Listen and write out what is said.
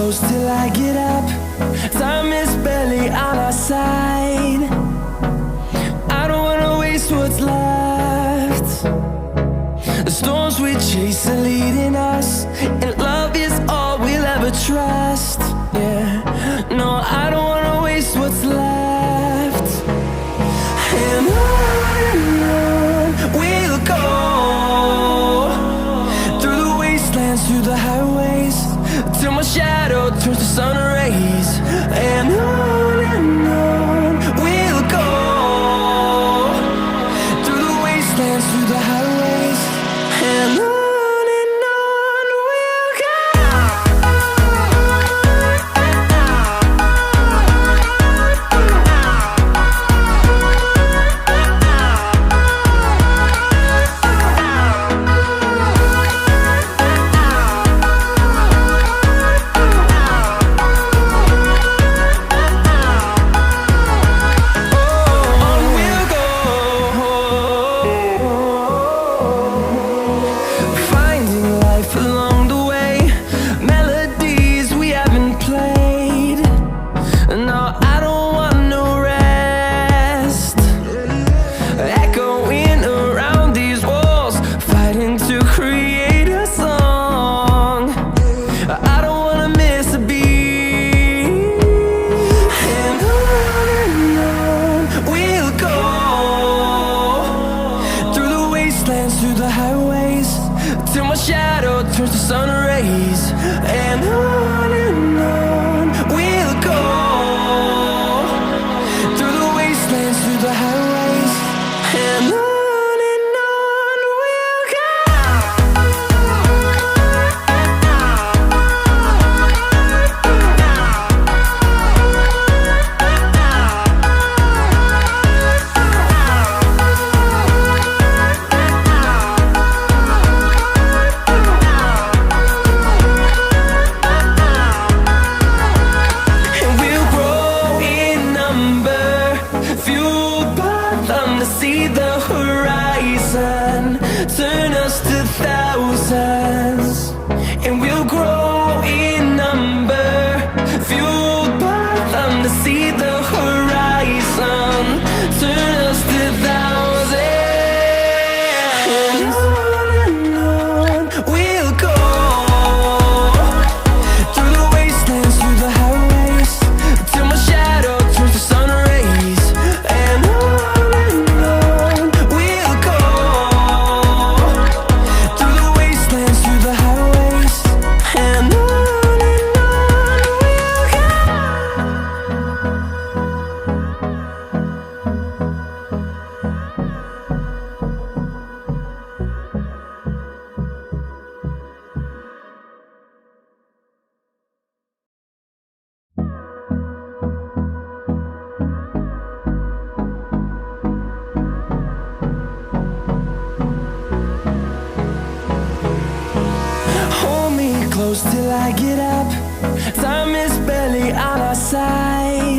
close till I get up. Time is barely on our side. I don't wanna waste what's left. The storms we chase are leading us, and love is all we'll ever trust. Yeah, no, I don't wanna waste what's left. And on we'll go, through the wastelands, through the highways, till my shadow turns to sun rays. And on we'll go, through the wastelands, through the highways, and on we'll go. Through the highways, till my shadow turns to sun rays. And on we'll go, through the wastelands, through the highways, and on we'll go. See the horizon, turn us to thousands, and we'll grow in number, fueled by them. To see the horizon, turn us to thousands, and on we'll go, through the wastelands, through the highways, till my shadow turns to sun rays. And close till I get up. Time is barely on our side.